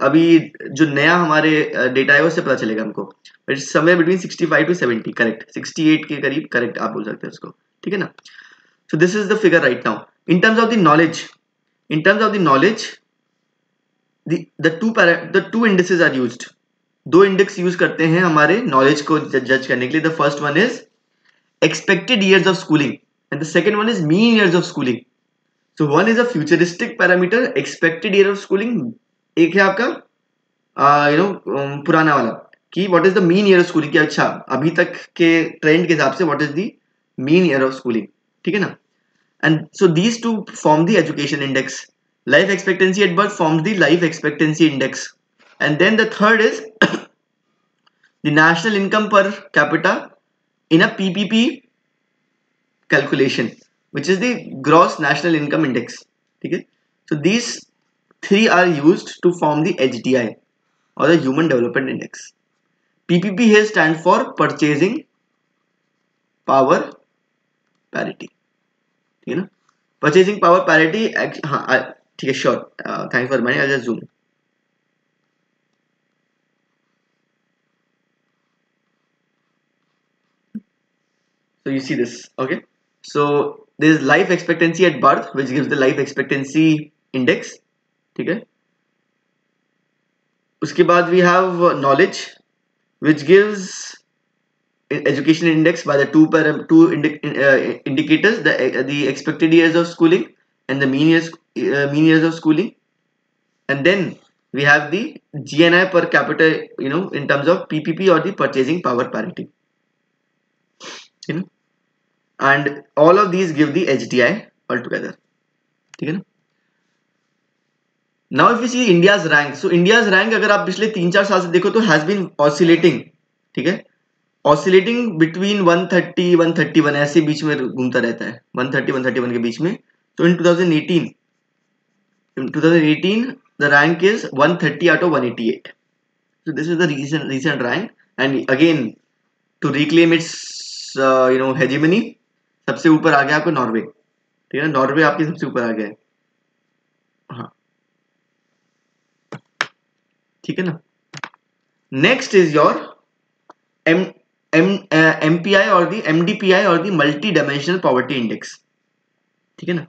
अभी जो नया हमारे डेटा है उससे पता चलेगा हमको, but it's somewhere between 65 to 70. Correct, 68 के करीब, करेक्ट आप बोल सकते हैं उसको. ठीक है ना, so this is the figure right now. In terms of the knowledge, the two indices are used. 2 index use करते हैं हमारे नॉलेज को जज करने के लिए. The first one is expected years of schooling and the second one is mean years of schooling. So one is a futuristic parameter, expected year of schooling. एक है आपका पुराना वाला कि what is the mean year of schooling, कि अच्छा अभी तक के ट्रेंड के हिसाब से what is the mean year of schooling. ठीक है ना, and so these two form the education index. Life expectancy at birth forms the life expectancy index, and then the third is the national income per capita in a PPP calculation, which is the gross national income index. Okay, so these 3 are used to form the HDI or the human development index. PPP here stands for purchasing power parity. ठीक है ना, purchasing power parity. हाँ ठीक है, sure, thanks for reminding. I'll just zoom. So you see this, okay. So there is life expectancy at birth, which gives the life expectancy index. ठीक है, उसके बाद we have knowledge, which gives education index by the two indicators, the expected years of schooling and the mean years of schooling. And then we have the GNI per capita, in terms of PPP or the purchasing power parity. ठीक है ना, and all of these give the HDI all together, ठीक है ना. Now if you see India's rank, so India's rank अगर आप पिछले 3-4 साल से देखो तो हैज बीन ऑसिलेटिंग, ठीक है, ऑसिलेटिंग बिटवीन 130 131 ऐसे बीच में घूमता रहता है, 130 131 के बीच में. तो इन 2018 the rank is 130 out of 188. So this is the recent rank, and again to reclaim its hegemony, सबसे ऊपर आ गया आपको नॉर्वे, ठीक है ना, नॉर्वे आपके सबसे ऊपर आ गया है. हाँ, ठीक है ना. नेक्स्ट इज योर MPI और दी MDPI और दी मल्टी डायमेंशनल पॉवर्टी इंडेक्स, ठीक है ना.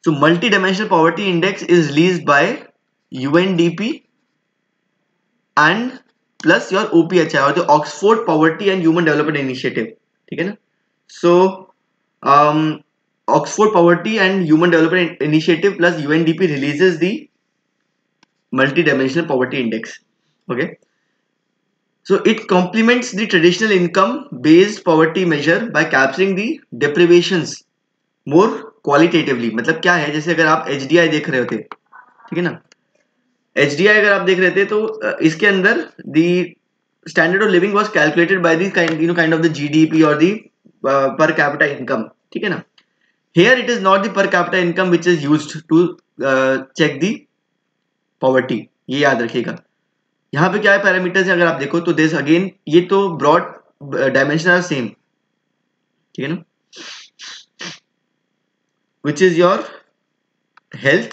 So multi-dimensional poverty index is released by UNDP and plus your OPHI or the Oxford Poverty and Human Development Initiative, ठीक है ना. So Oxford Poverty and Human Development Initiative plus UNDP releases the multi-dimensional poverty index. Okay, so it complements the traditional income based poverty measure by capturing the deprivations more qualitatively. मतलब क्या है, जैसे अगर आप HDI देख रहे होते, ठीक है ना, HDI अगर आप देख रहे थे तो इसके अंदर the standard of living was calculated by the kind of the GDP और द पर कैपिटा इनकम, ठीक है ना. Here it is not the per capita income which is used to check the poverty, ये याद रखिएगा. यहाँ पे क्या है पैरामीटर्स है अगर आप देखो तो दिस अगेन ये तो ब्रॉड डायमेंशन आर सेम, ठीक है ना, which is your health,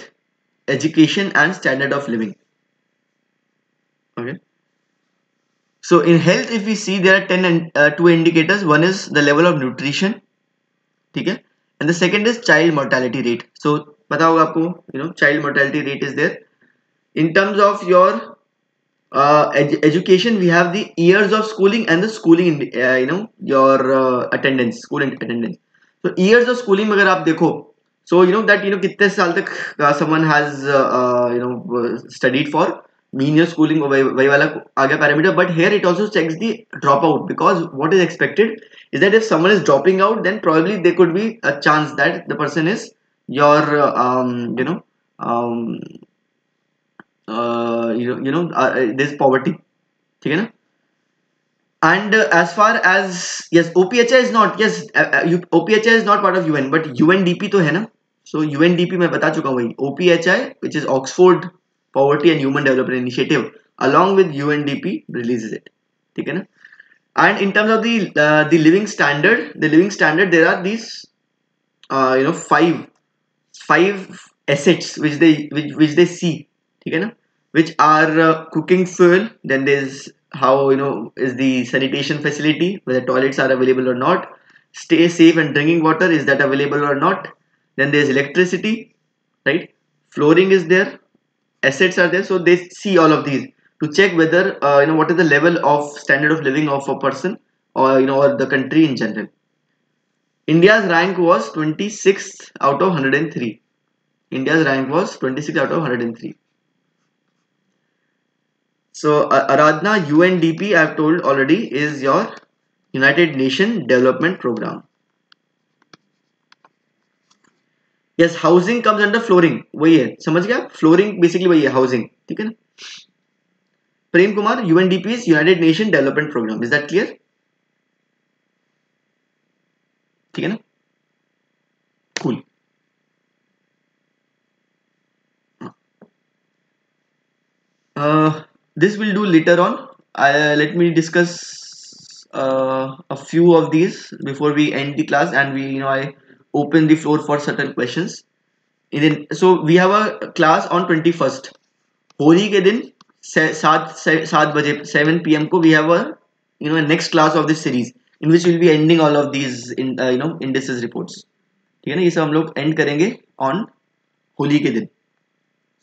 education and standard of living. Okay, so in health if we see there are two indicators. One is the level of nutrition, ठीक है, and the second is child mortality rate. So पता होगा आपको, child mortality rate is there. In terms of your education, we have the years of schooling and the schooling your attendance, school attendance. So years of schooling में अगर आप देखो, so that कितने साल तक someone has studied for mean year schooling, वही वाला आ गया parameter. But here it also checks the dropout, because what is expected is that if someone is dropping out, then probably there could be a chance that the person is your this poverty, ठीक है ना. And as far as yes, OPHI is not, yes, OPHI is not part of UN, but UNDP तो है ना. So UNDP मैं बता चुका हूँ वही, OPHI which is Oxford Poverty and Human Development Initiative along with UNDP releases it, ठीक है ना. And in terms of the living standard, there are these five assets which they see, ठीक है ना, which are cooking fuel, then there's how is the sanitation facility, whether toilets are available or not, stay safe and drinking water, is that available or not, then there's electricity, right, flooring is there, assets are there. So they see all of these to check whether what is the level of standard of living of a person or or the country in general. India's rank was 26th out of 103. India's rank was 26 out of 103. So Aradhana, UNDP I have told already is your United Nations Development Program. Yes, housing comes under flooring, वही है, समझ गया, flooring basically वही है, housing, ठीक है ना. Prem Kumar, UNDP is United Nations Development Program, is that clear? ठीक है ना, cool. This will do later on. Let me discuss a few of these before we end the class, and I open the floor for certain questions. So we have a class on 21st, Holi के दिन 7 बजे 7 PM को we have a next class of this series in which we will be ending all of these indices reports, ठीक है ना. ये सब हम लोग end करेंगे on होली के दिन.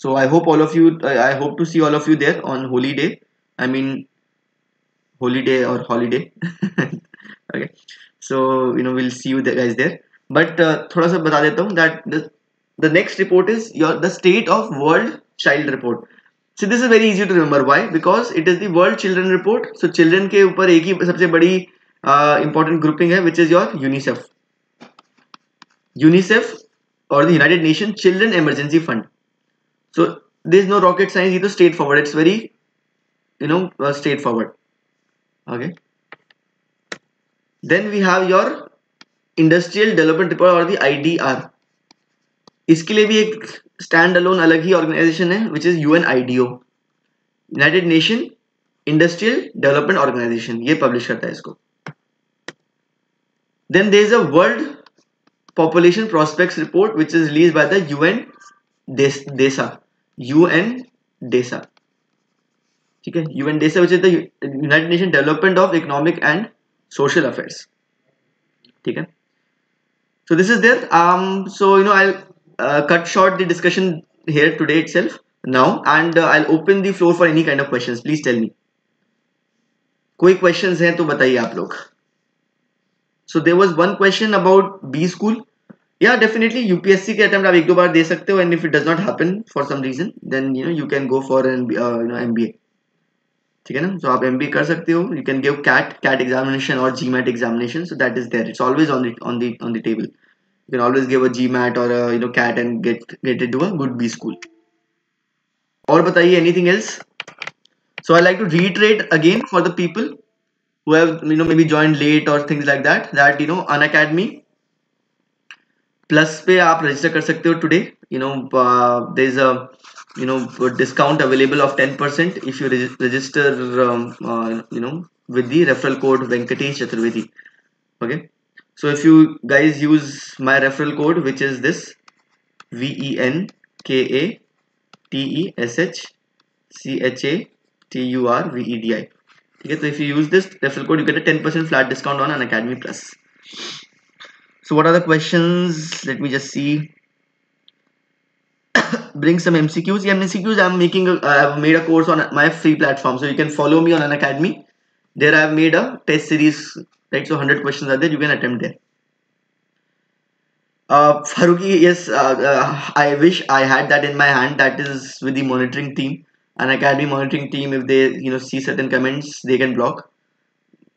So I hope all of you, I hope to see all of you there on Holy Day. I mean, Holy Day or holiday. Okay. So we'll see you guys there. But थोड़ा सा बता देता हूँ that the next report is the State of World Child Report. So this is very easy to remember. Why? Because it is the World Children Report. So children के ऊपर एक ही सबसे बड़ी important grouping है, which is your UNICEF. UNICEF or the United Nations Children Emergency Fund. So there is no rocket science, it is straightforward. It's very, straightforward. Okay. Then we have your Industrial Development Report or the IDR. इसके लिए भी एक stand alone अलग ही organisation है, which is UNIDO, united nation industrial development organisation, ये publish करता है इसको. Then there is a world population prospects report which is release by the UN-DESA. ठीक है, UN-DESA which is the united nation development of economic and social affairs. ठीक है, so this is there. So I'll cut short the discussion here today itself now, and I'll open the floor for any kind of questions. Please tell me. कोई questions हैं तो बताइए आप लोग. So there was one question about B school. Yeah, definitely UPSC के attempt आप एक दो बार दे सकते हो, and if it does not happen for some reason, then you can go for an MBA. ठीक है ना, so आप MBA कर सकते हो. You can give CAT examination or GMAT examination. So that is there. It's always on the table. You can always give a GMAT or a CAT and get into a good B school. और बताइए anything else? So I like to reiterate again for the people who have maybe joined late or things like that Unacademy Plus पे आप register कर सकते हो today. There's a discount available of 10% if you register with the referral code Venkatesh Chaturvedi. Okay, so if you guys use my referral code, which is this VENKATESHCHATURVEDI. Okay, so if you use this referral code, you get a 10% flat discount on Unacademy Plus. So what are the questions? Let me just see. Bring some MCQs. Yeah, MCQs I've made a course on my free platform, so you can follow me on Unacademy. There I've made a test series, right? So 100 questions are there, you can attempt there. Faruqi, yes, I wish I had that in my hand. That is with the monitoring team, Unacademy monitoring team. If they see certain comments, they can block,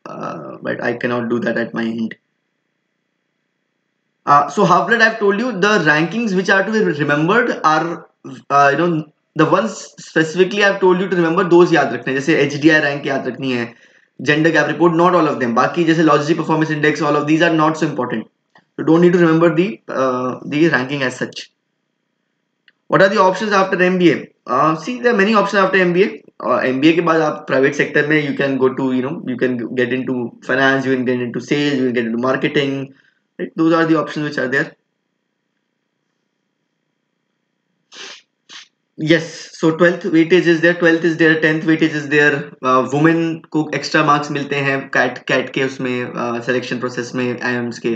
but I cannot do that at my end. So Half-Blood, I've told you the rankings which are to be remembered are the ones specifically I've told you to remember, those याद रखने, जैसे HDI rank याद रखनी है, gender gap report, not all of them. बाकी जैसे Logistics Performance Index, all of these are not so important. So don't need to remember the ranking as such. What are the options after MBA? See, there are many options after MBA. MBA के बाद आप private sector में you can go to you can get into finance, you can get into sales, you can get into marketing. Right? Those are the options which are there. Yes, so 12th weightage is there, 12th is there, 10th weightage is there. Women को extra marks मिलते हैं CAT के उसमें selection process में IIMs के.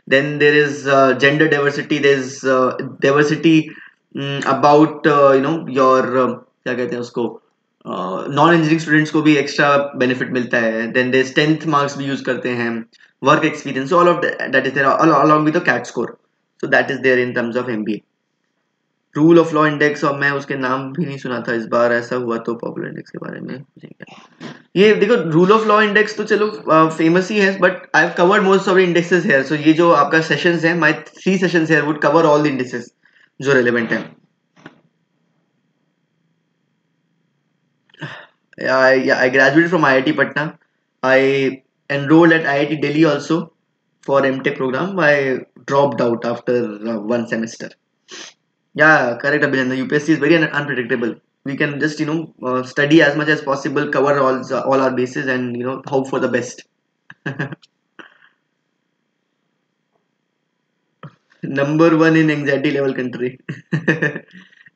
Then there is gender diversity. There is diversity about your क्या कहते हैं उसको, नॉन इंजीनियरिंग स्टूडेंट्स को भी एक्स्ट्रा बेनिफिट मिलता है. Then there is 10th marks भी यूज करते हैं, work experience, all of that is there along with the CAT score. So that is there in terms of MBA. Rule of law index, और मैं उसके नाम भी नहीं सुना था इस बार, ऐसा हुआ तो पॉपुलर इंडेक्स के बारे में. ये देखो, रूल ऑफ लॉ इंडेक्स तो चलो फेमस ही है, but I have covered most of the indexes here. So ये जो आपका सेशंस है, my 3 sessions here would cover all the indexes जो रेलेवेंट है. I graduated from IIT Patna. I enrolled at IIT Delhi also for MTech program. I dropped out after 1 semester. Yeah, correct, Abhinandan. UPSC is very unpredictable. We can just study as much as possible, cover all our bases, and hope for the best. Number 1 in anxiety level country.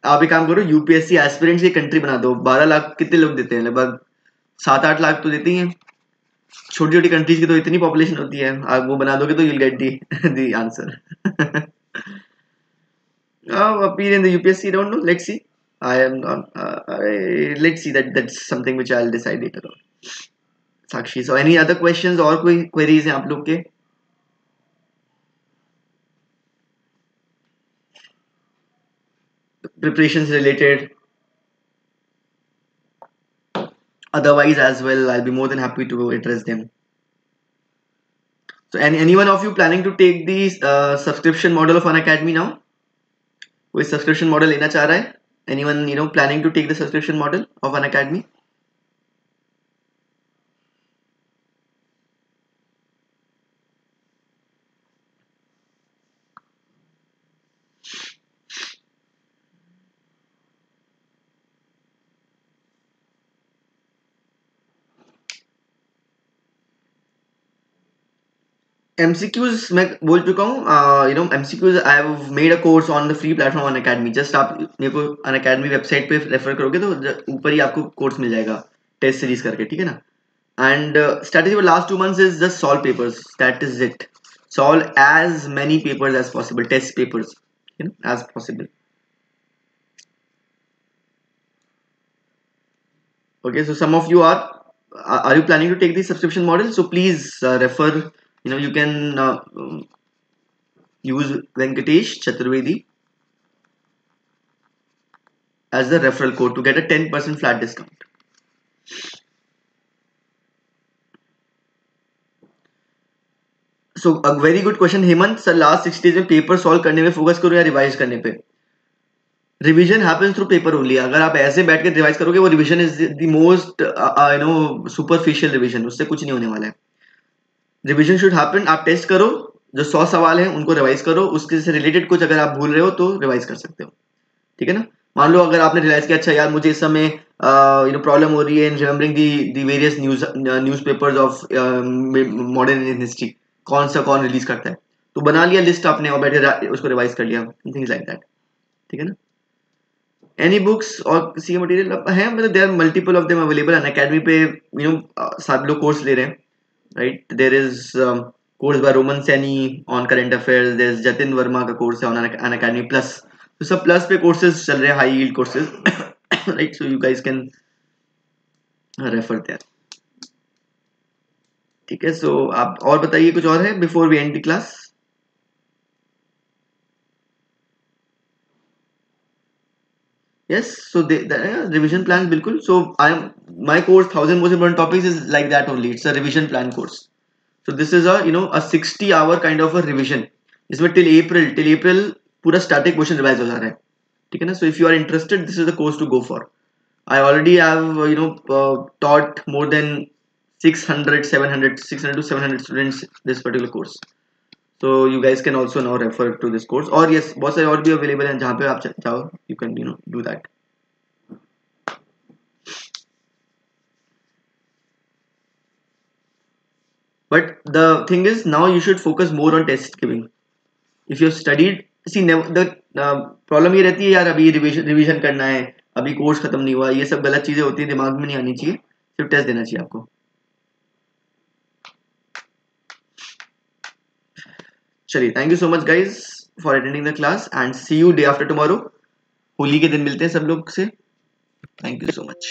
आप एक काम करो, UPSC aspirants की country बना दो. 12 लाख कितने लोग देते हैं? लगभग 7-8 लाख तो देते ही हैं. छोटी छोटी कंट्रीज की तो इतनी पॉपुलेशन होती है, आप वो बना दोगे तो you'll get the answer. Appear in the UPSC, don't know. Let's see. I am not. Let's see. That's something which I'll decide later on. Sakshi. So any other questions और कोई queries हैं आप लोग के? Preparations related. Otherwise as well, I'll be more than happy to address them. So anyone of you planning to take the subscription model of Unacademy now? कोई subscription model लेना चाह रहा है? Anyone planning to take the subscription model of Unacademy? MCQs मैं बोल चुका हूँ MCQs I have made a course on the free platform on Unacademy. Just आप मेरे को Unacademy वेबसाइट पे रेफर करोगे तो ऊपर ही आपको कोर्स मिल जाएगा टेस्ट सीरीज करके, ठीक है ना. And strategy for last 2 months is just solve papers. That is it. Solve as many papers as possible, test papers, as possible. Okay, so some of you are you planning to take the subscription model? So please refer. You can use Venkatesh Chaturvedi as the referral code to get a 10% flat discount. So a very good question, Hemant. Sir, last 6 days में paper solve करने में focus करो या revise करने पे? Revision happens through paper only. अगर आप ऐसे बैठ के रिवाइज करोगे, वो revision is the most superficial revision, उससे कुछ नहीं होने वाला है. Revision should happen. आप टेस्ट करो, जो 100 सवाल हैं उनको रिवाइज करो, उसके से रिलेटेड कुछ अगर आप भूल रहे हो तो रिवाइज कर सकते हो, ठीक है ना. मान लो अगर आपने रियलाइज किया अच्छा यार मुझे इस समय प्रॉब्लम हो रही है in remembering the various newspapers of modern Indian history, कौन रिलीज करता है, तो बना लिया लिस्ट आपने और बैठे उसको रिवाइज कर लिया, थिंग्स लाइक दैट, ठीक है ना. एनी बुक्स और किसी का मटेरियल है, मतलब there are multiple of them available. Unacademy पे सब लोग कोर्स ले रहे हैं, right. There is course by Roman Saini on current affairs, there is Jatin Verma का कोर्स है ऑन अनअकैडमी प्लस. तो सब प्लस पे कोर्सेज चल रहे हैं, high yield courses, right. So you guys can refer there, ठीक है. सो आप और बताइए कुछ और है before we end the class. Yes, so the revision plans बिल्कुल. So my course 1000 most important topics is like that only. It's a revision plan course. So this is a 60-hour kind of a revision. इसमें till April पूरा static question revise हो जा रहा है, ठीक है ना. So if you are interested, this is the course to go for. I already have taught more than 600 to 700 students this particular course. So you guys can also now refer to this course. और yes, बहुत सारे और भी available हैं जहाँ पे आप चाहो you can do that. But the thing is now you should focus more on test giving. If you have studied, see the problem ये रहती है यार अभी रिवीजन करना है, अभी कोर्स खत्म नहीं हुआ, ये सब गलत चीजें होती है, दिमाग में नहीं आनी चाहिए, सिर्फ टेस्ट देना चाहिए आपको. चलिए, thank you so much guys for attending the class and see you day after tomorrow. Holi के दिन मिलते हैं सब लोग से. Thank you so much.